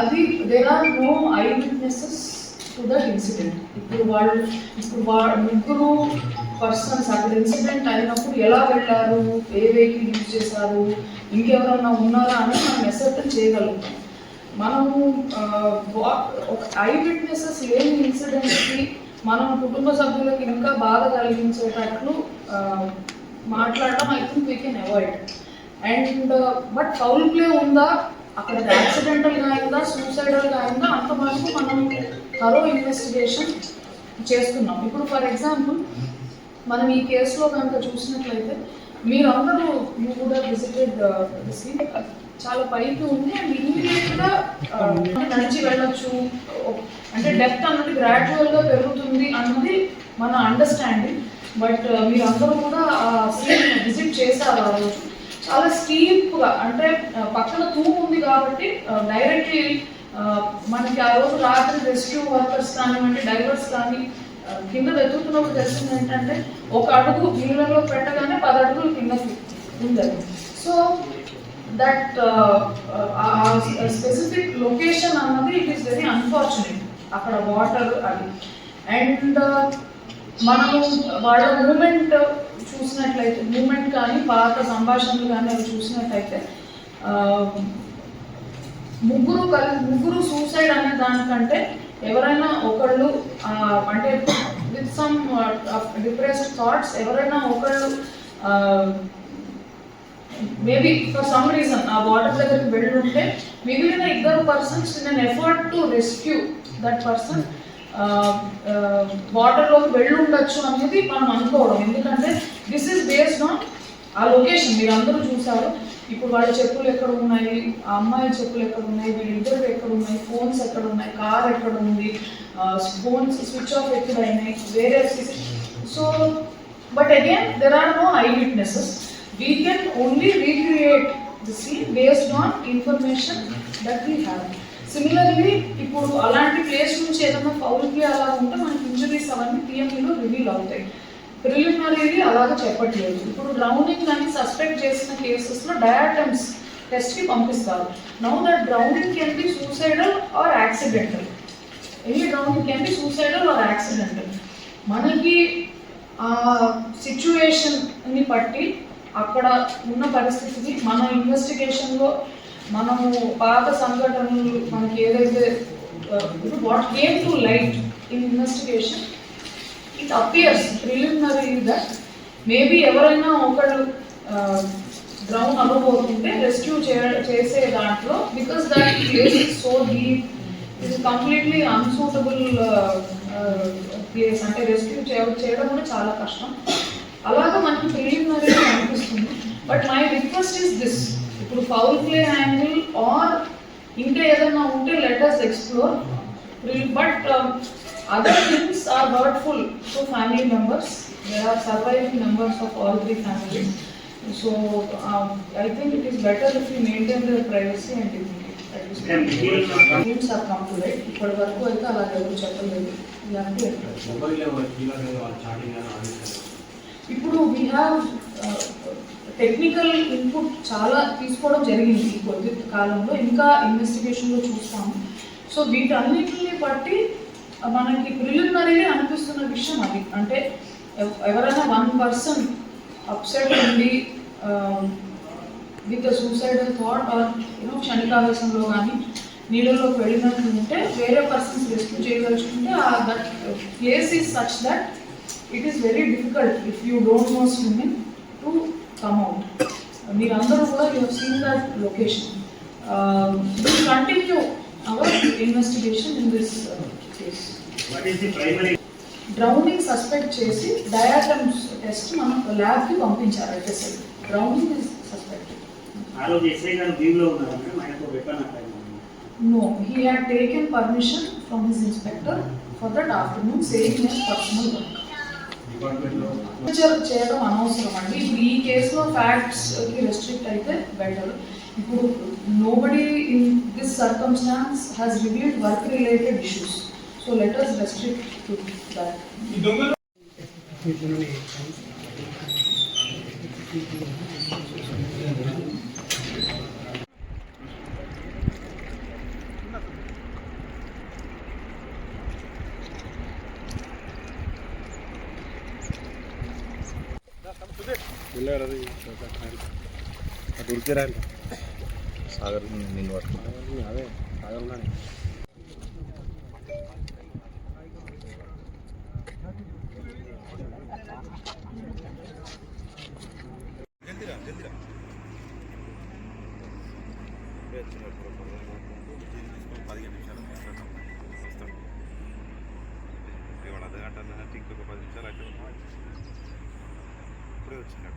అది there are no eyewitnesses to that incident. ఇప్పుడు ముగ్గురు పర్సన్స్ అక్కడ ఇన్సిడెంట్ అయినప్పుడు ఎలా వెళ్ళారు, ఏ వెహికల్ యూజ్ చేశారు, ఇంకెవరన్నా ఉన్నారా అని మనం అసెప్ట్ చేయగలుగుతాం. మనము ఐ విట్నెసెస్ లేని ఇన్సిడెంట్కి మనం కుటుంబ సభ్యులకు ఇంకా బాధ కలిగించేటట్లు మాట్లాడటం I think we can avoid. And but foul play ఉందా, అక్కడ యాక్సిడెంటల్గా అయిందా, సూసైడల్గా అయిందా, అంతవరకు మనం థరో ఇన్వెస్టిగేషన్ చేస్తున్నాం. ఇప్పుడు ఫర్ ఎగ్జాంపుల్ మనం ఈ కేసులో కనుక చూసినట్లయితే మీరందరూ యూ కూడా విజిటెడ్ సీన్, చాలా పైకి ఉంది అండ్ ఇమీడియట్గా నడిచి వెళ్ళొచ్చు, అంటే డెప్త్ అన్నది గ్రాడ్యువల్గా పెరుగుతుంది అన్నది మన అండర్స్టాండింగ్. బట్ మీరందరూ కూడా సీన్ విజిట్ చేశారు ఆ రోజు. చాలా స్టీప్గా, అంటే పక్కన తూము ఉంది కాబట్టి డైరెక్ట్లీ మనకి ఆ రోజు రాత్రి రెస్క్యూ వర్కర్స్ కానివ్వండి, డైవర్స్ కానీ కింద వెతుకుతున్నప్పుడు తెలిసింది ఏంటంటే ఒక అడుగు నీళ్ళలో పెట్టగానే 10 అడుగులు కిందకి ఉంది. సో దట్ స్పెసిఫిక్ లొకేషన్ అన్నది ఇట్ ఈస్ వెరీ అన్ఫార్చునేట్, అక్కడ వాటర్ అది. అండ్ మనము వాళ్ళ మూమెంట్ చూసినట్లయితే, మూమెంట్ కానీ పాత సంభాషణలు కానీ అవి చూసినట్లయితే ముగ్గురు సూసైడ్ అనే దానికంటే ఎవరైనా ఒకళ్ళు అంటే విత్ సమ్ డిప్రెస్డ్ థాట్స్ ఎవరైనా ఒకళ్ళు మేబీ ఫర్ సమ్ రీజన్ ఆ వాటర్ దగ్గరికి వెళ్ళుంటే మిగిలిన 2 persons in an effort to rescue that person వాటర్లోకి వెళ్ళి ఉండొచ్చు అనేది మనం అనుకోవడం. ఎందుకంటే దిస్ ఈస్ బేస్డ్ ఆన్ ఆ లొకేషన్. మీరు అందరూ చూసారు, ఇప్పుడు వాళ్ళ చెప్పులు ఎక్కడ ఉన్నాయి, ఆ అమ్మాయి చెప్పులు ఎక్కడ ఉన్నాయి, వీళ్ళిద్దరు ఎక్కడ ఉన్నాయి, ఫోన్స్ ఎక్కడ ఉన్నాయి, కార్ ఎక్కడ ఉంది, ఫోన్స్ స్విచ్ ఆఫ్ ఎక్కడ అయినాయి, వేరే. So but again there are no eye witnesses. We can only recreate the scene based on information that we have. Similarly ఇప్పుడు అలాంటి ప్లేస్ నుంచి ఏదైనా ఫౌల్ ప్లే అలా ఉంటే మనకి ఇంజరీస్ అవన్నీ పిఎంఈలో రివీల్ అవుతాయి. ప్రిలిమినరీ అలాగా చెప్పట్లేదు. ఇప్పుడు డ్రౌనింగ్ అని సస్పెక్ట్ చేసిన కేసెస్లో డయాటమ్స్ టెస్ట్కి పంపిస్తారు. Now that drowning can be suicidal or accidental. Any drowning can be suicidal or accidental. మనకి ఆ సిచ్యువేషన్ని బట్టి అక్కడ ఉన్న పరిస్థితిని మన ఇన్వెస్టిగేషన్లో మనము పాత సంఘటనలు మనకి ఏదైతే what came to light in investigation, it appears preliminary that maybe ఎవరైనా ఒకళ్ళు డ్రౌన్ అవ్వబోతుంటే రెస్క్యూ చేసే దాంట్లో, because that place is so deep, ఇది కంప్లీట్లీ అన్సూటబుల్ ప్లేస్, అంటే రెస్క్యూ చేయడం కూడా చాలా కష్టం. అలాగా మనకి ప్రిలిమినరీ అనిపిస్తుంది. But my request is this, ఇప్పుడు ఫౌల్ ప్లే యాంగిల్ ఆర్ ఇంకా ఏదైనా ఉంటే let us explore. But other things are hurtful to family members. There are surviving members of all 3 families. So I think it is better if we maintain their privacy and dignity. Things have come to light. ఇప్పటి వరకు అయితే అలా ఎవరు చెప్పలేదు. ఇప్పుడు we have technical input చాలా తీసుకోవడం జరిగింది ఈ కొద్ది కాలంలో, ఇంకా ఇన్వెస్టిగేషన్లో చూస్తాము. సో వీటన్నిటిని బట్టి మనకి ప్రిలిమినరీ అనిపిస్తున్న విషయం అది, అంటే ఎవరైనా 1 పర్సన్ అప్సెట్ ఉండి విత్ సూసైడల్ థాట్ ఆర్ క్షణికావేశంలో కానీ నీళ్ళలోకి వెళ్ళినట్లు ఉంటే వేరే పర్సన్స్ రెస్క్యూ చేయదలుచుకుంటే that place is such that it is very difficult if you don't know swimming to come out. మీరందరూ కూడా you have seen that location. Will continue our investigation in this case. Drowning suspect చేసి diatoms test మనం ల్యాబ్కి పంపించారు. FSI drowning is suspected. No, he had taken permission from his inspector for that afternoon, saying his personal work. చేయడం అనవసరం అండి. ఈ కేసులో ఫ్యాక్ట్స్కి రెస్ట్రిక్ట్ అయితే బెటర్. ఇప్పుడు nobody in this circumstance has revealed work related issues. So let us restrict to that. దొరికిరా సాగర్ నేను వస్తున్నా. అదే సాగర్ ఉన్నాను. జల్దిరా జల్దిరా తీసుకొని 15 నిమిషాలు వస్తాడు. ఇవాళ అర్ధగంట ఇంకొక 10 నిమిషాలు అయితే ఇప్పుడే వచ్చింది.